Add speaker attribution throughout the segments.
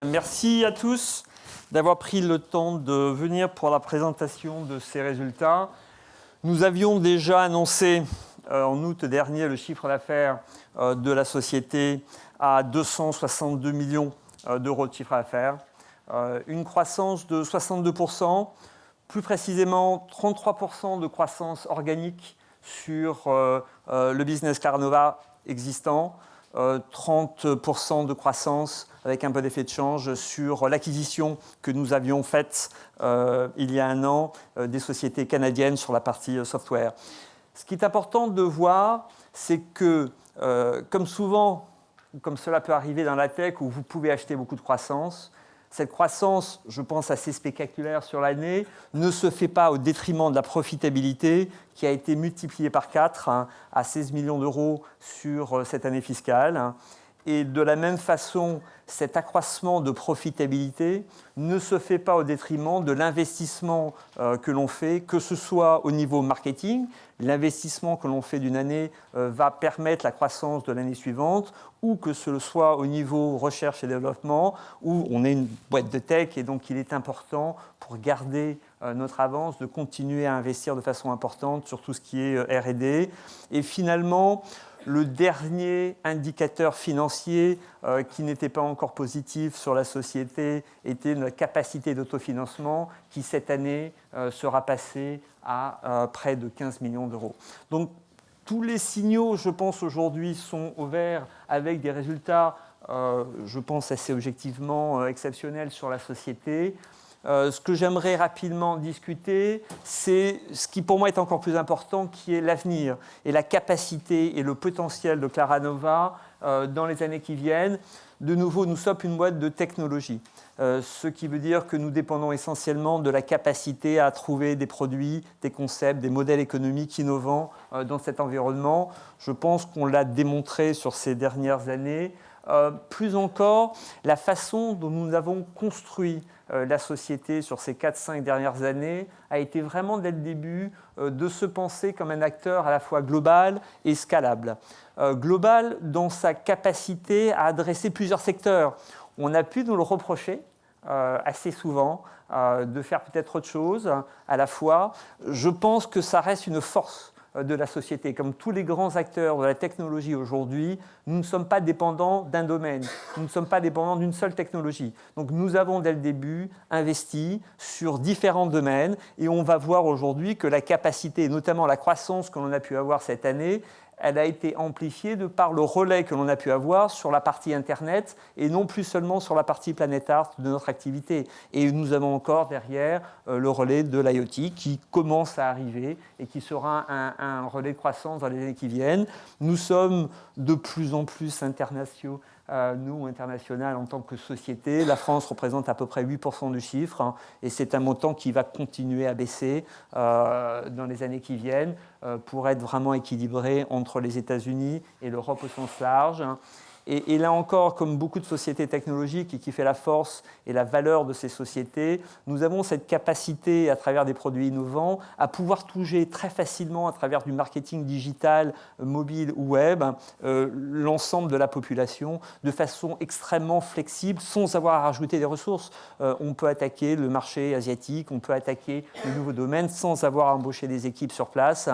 Speaker 1: Merci à tous d'avoir pris le temps de venir pour la présentation de ces résultats. Nous avions déjà annoncé en août dernier le chiffre d'affaires de la société à 262 millions d'euros de chiffre d'affaires, une croissance de 62%, plus précisément 33% de croissance organique sur le business Claranova existant, 30% de croissance avec un peu d'effet de change sur l'acquisition que nous avions faite il y a un an des sociétés canadiennes sur la partie software. Ce qui est important de voir, c'est que, comme souvent, comme cela peut arriver dans la tech où vous pouvez acheter beaucoup de croissance, cette croissance, je pense assez spectaculaire sur l'année, ne se fait pas au détriment de la profitabilité qui a été multipliée par 4 à 16 millions d'euros sur cette année fiscale. Et de la même façon, cet accroissement de profitabilité ne se fait pas au détriment de l'investissement que l'on fait, que ce soit au niveau marketing, l'investissement que l'on fait d'une année va permettre la croissance de l'année suivante, ou que ce soit au niveau recherche et développement, où on est une boîte de tech et donc il est important pour garder notre avance de continuer à investir de façon importante sur tout ce qui est R&D. Et finalement, le dernier indicateur financier qui n'était pas encore positif sur la société était la capacité d'autofinancement qui, cette année, sera passée à près de 15 millions d'euros. Donc, tous les signaux, je pense, aujourd'hui sont au vert avec des résultats, je pense, assez objectivement exceptionnels sur la société. Ce que j'aimerais rapidement discuter, c'est ce qui pour moi est encore plus important, qui est l'avenir et la capacité et le potentiel de Claranova dans les années qui viennent. De nouveau, nous sommes une boîte de technologie, ce qui veut dire que nous dépendons essentiellement de la capacité à trouver des produits, des concepts, des modèles économiques innovants dans cet environnement. Je pense qu'on l'a démontré sur ces dernières années. Plus encore, la façon dont nous avons construit la société sur ces 4-5 dernières années a été vraiment dès le début de se penser comme un acteur à la fois global et scalable. Global dans sa capacité à adresser plusieurs secteurs. On a pu nous le reprocher assez souvent de faire peut-être autre chose à la fois. Je pense que ça reste une force de la société. Comme tous les grands acteurs de la technologie aujourd'hui, nous ne sommes pas dépendants d'un domaine, nous ne sommes pas dépendants d'une seule technologie. Donc nous avons dès le début investi sur différents domaines et on va voir aujourd'hui que la capacité, et notamment la croissance que l'on a pu avoir cette année, elle a été amplifiée de par le relais que l'on a pu avoir sur la partie Internet et non plus seulement sur la partie Planet Art de notre activité. Et nous avons encore derrière le relais de l'IoT qui commence à arriver et qui sera un relais de croissance dans les années qui viennent. Nous sommes de plus en plus internationaux. Nous, international en tant que société, la France représente à peu près 8% du chiffre et c'est un montant qui va continuer à baisser dans les années qui viennent pour être vraiment équilibré entre les États-Unis et l'Europe au sens large. Et là encore, comme beaucoup de sociétés technologiques et qui fait la force et la valeur de ces sociétés, nous avons cette capacité, à travers des produits innovants, à pouvoir toucher très facilement, à travers du marketing digital, mobile ou web, l'ensemble de la population de façon extrêmement flexible, sans avoir à rajouter des ressources. On peut attaquer le marché asiatique, on peut attaquer de nouveaux domaines sans avoir à embaucher des équipes sur place,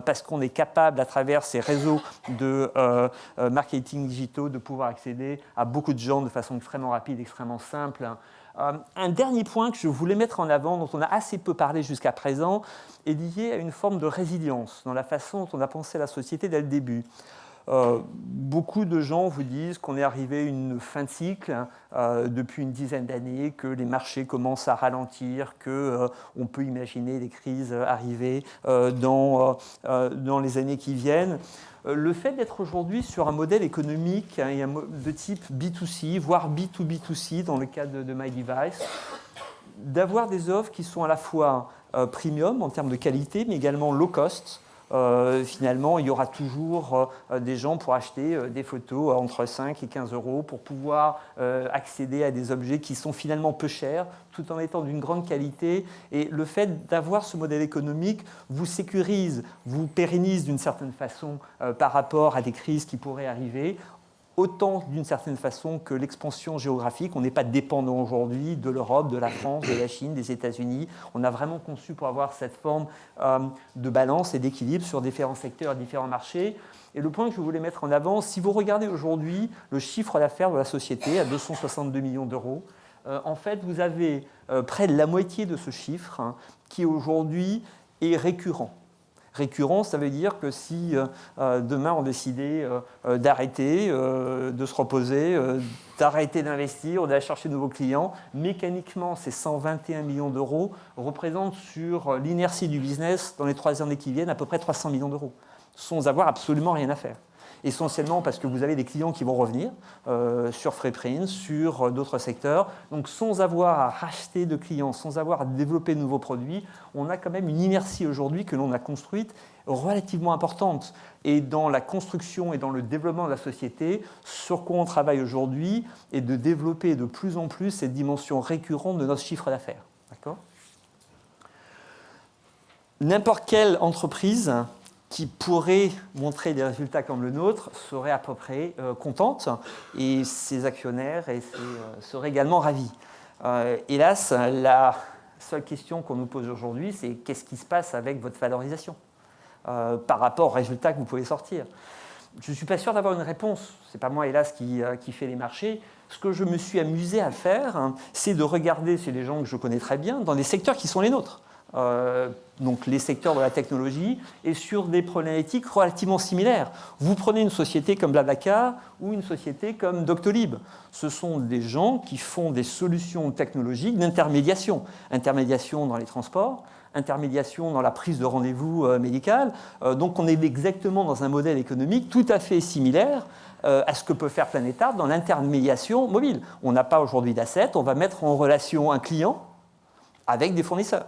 Speaker 1: parce qu'on est capable, à travers ces réseaux de marketing digitaux, de pouvoir accéder à beaucoup de gens de façon extrêmement rapide, extrêmement simple. Un dernier point que je voulais mettre en avant, dont on a assez peu parlé jusqu'à présent, est lié à une forme de résilience dans la façon dont on a pensé la société dès le début. Beaucoup de gens vous disent qu'on est arrivé à une fin de cycle depuis une dizaine d'années, que les marchés commencent à ralentir, qu'on peut imaginer des crises arriver dans les années qui viennent. Le fait d'être aujourd'hui sur un modèle économique de type B2C, voire B2B2C dans le cas de MyDevice, d'avoir des offres qui sont à la fois premium en termes de qualité, mais également low cost. Finalement, il y aura toujours des gens pour acheter des photos entre 5 et 15 euros pour pouvoir accéder à des objets qui sont finalement peu chers, tout en étant d'une grande qualité. Et le fait d'avoir ce modèle économique vous sécurise, vous pérennise d'une certaine façon par rapport à des crises qui pourraient arriver. autant d'une certaine façon que l'expansion géographique. On n'est pas dépendant aujourd'hui de l'Europe, de la France, de la Chine, des États-Unis. On a vraiment conçu pour avoir cette forme de balance et d'équilibre sur différents secteurs et différents marchés. Et le point que je voulais mettre en avant, si vous regardez aujourd'hui le chiffre d'affaires de la société à 262 millions d'euros, en fait, vous avez près de la moitié de ce chiffre qui aujourd'hui est récurrent. Récurrent, ça veut dire que si demain on décidait d'arrêter, de se reposer, d'arrêter d'investir, d'aller chercher de nouveaux clients, mécaniquement, ces 121 millions d'euros représentent sur l'inertie du business dans les 3 années qui viennent à peu près 300 millions d'euros, sans avoir absolument rien à faire. Essentiellement parce que vous avez des clients qui vont revenir sur Freeprint, sur d'autres secteurs. Donc sans avoir à racheter de clients, sans avoir à développer de nouveaux produits, on a quand même une inertie aujourd'hui que l'on a construite relativement importante. Et dans la construction et dans le développement de la société, sur quoi on travaille aujourd'hui est de développer de plus en plus cette dimension récurrente de notre chiffre d'affaires. D'accord ? N'importe quelle entreprise qui pourrait montrer des résultats comme le nôtre serait à peu près contente et ses actionnaires seraient également ravis. Hélas, la seule question qu'on nous pose aujourd'hui, c'est qu'est-ce qui se passe avec votre valorisation par rapport aux résultats que vous pouvez sortir. Je ne suis pas sûr d'avoir une réponse. Ce n'est pas moi, hélas, qui fait les marchés. Ce que je me suis amusé à faire, c'est de regarder chez les gens que je connais très bien, dans les secteurs qui sont les nôtres. Donc les secteurs de la technologie et sur des problématiques relativement similaires. Vous prenez une société comme Blablacar ou une société comme Doctolib. Ce sont des gens qui font des solutions technologiques d'intermédiation. Intermédiation dans les transports, intermédiation dans la prise de rendez-vous médical. Donc on est exactement dans un modèle économique tout à fait similaire à ce que peut faire Planet Art dans l'intermédiation mobile. On n'a pas aujourd'hui d'assets, on va mettre en relation un client avec des fournisseurs.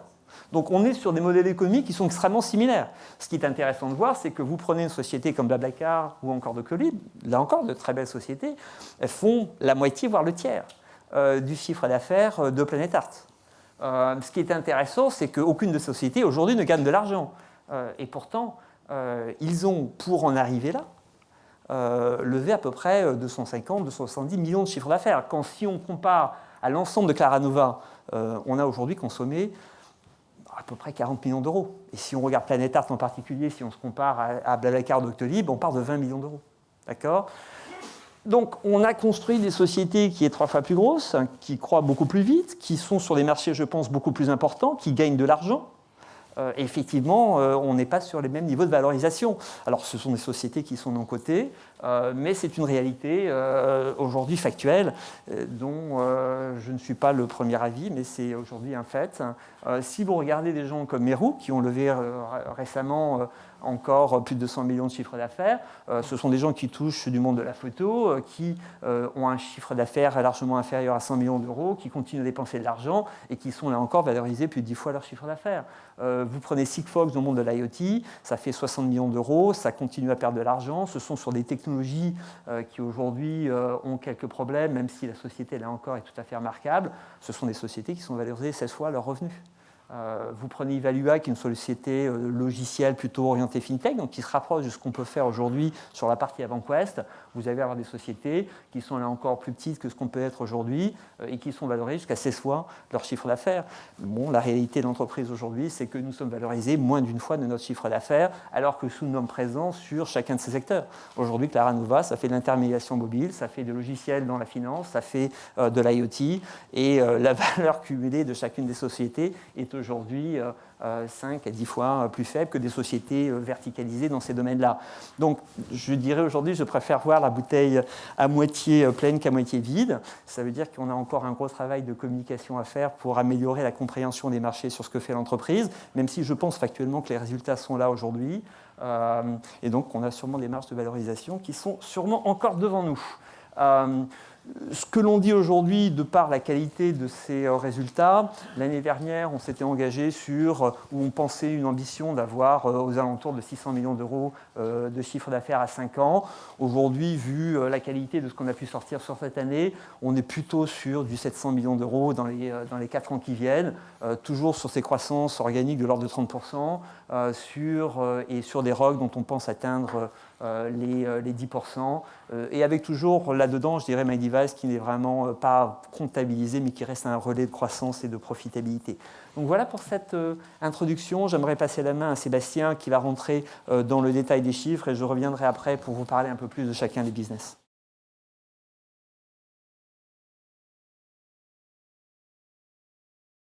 Speaker 1: Donc on est sur des modèles économiques qui sont extrêmement similaires. Ce qui est intéressant de voir, c'est que vous prenez une société comme Blablacar ou encore Doctolib, là encore de très belles sociétés, elles font la moitié, voire le tiers du chiffre d'affaires de Planet Art. Ce qui est intéressant, c'est qu'aucune de ces sociétés aujourd'hui ne gagne de l'argent. Et pourtant, ils ont, pour en arriver là, levé à peu près 250-270 millions de chiffre d'affaires. Quand si on compare à l'ensemble de Claranova, on a aujourd'hui consommé à peu près 40 millions d'euros. Et si on regarde Planet Art en particulier, si on se compare à Blablacar ou Doctolib, on parle de 20 millions d'euros. D'accord ? Donc, on a construit des sociétés qui sont 3 fois plus grosses, qui croient beaucoup plus vite, qui sont sur des marchés, je pense, beaucoup plus importants, qui gagnent de l'argent. Effectivement, on n'est pas sur les mêmes niveaux de valorisation. Alors, ce sont des sociétés qui sont non cotées, mais c'est une réalité aujourd'hui factuelle dont je ne suis pas le premier avis, mais c'est aujourd'hui un fait. Si vous regardez des gens comme Meru, qui ont levé récemment encore plus de 200 millions de chiffre d'affaires, ce sont des gens qui touchent du monde de la photo, qui ont un chiffre d'affaires largement inférieur à 100 millions d'euros, qui continuent à dépenser de l'argent et qui sont là encore valorisés plus de 10 fois leur chiffre d'affaires. Vous prenez Sigfox dans le monde de l'IoT, ça fait 60 millions d'euros, ça continue à perdre de l'argent. Ce sont sur des technologies qui aujourd'hui ont quelques problèmes, même si la société là encore est tout à fait remarquable. Ce sont des sociétés qui sont valorisées 16 fois leurs revenus. Vous prenez Evalua, qui est une société logicielle plutôt orientée fintech, donc qui se rapproche de ce qu'on peut faire aujourd'hui sur la partie AvantQuest. Vous allez avoir des sociétés qui sont là encore plus petites que ce qu'on peut être aujourd'hui et qui sont valorisées jusqu'à 16 fois leur chiffre d'affaires. Bon, la réalité de l'entreprise aujourd'hui, c'est que nous sommes valorisés moins d'une fois de notre chiffre d'affaires, alors que nous sommes présents sur chacun de ces secteurs. Aujourd'hui, Claranova, ça fait de l'intermédiation mobile, ça fait des logiciels dans la finance, ça fait de l'IoT, et la valeur cumulée de chacune des sociétés est aujourd'hui 5 à 10 fois plus faible que des sociétés verticalisées dans ces domaines-là. Donc, je dirais aujourd'hui, je préfère voir la bouteille à moitié pleine qu'à moitié vide. Ça veut dire qu'on a encore un gros travail de communication à faire pour améliorer la compréhension des marchés sur ce que fait l'entreprise, même si je pense factuellement que les résultats sont là aujourd'hui. Et donc, on a sûrement des marges de valorisation qui sont sûrement encore devant nous. Ce que l'on dit aujourd'hui, de par la qualité de ces résultats, l'année dernière, on s'était engagé sur, où on pensait une ambition d'avoir aux alentours de 600 millions d'euros de chiffre d'affaires à 5 ans. Aujourd'hui, vu la qualité de ce qu'on a pu sortir sur cette année, on est plutôt sur du 700 millions d'euros dans les 4 ans qui viennent, toujours sur ces croissances organiques de l'ordre de 30%, et sur des ROC dont on pense atteindre les 10%, et avec toujours là-dedans, je dirais, MyDevice qui n'est vraiment pas comptabilisé, mais qui reste un relais de croissance et de profitabilité. Donc voilà pour cette introduction. J'aimerais passer la main à Sébastien qui va rentrer dans le détail des chiffres, et je reviendrai après pour vous parler un peu plus de chacun des business.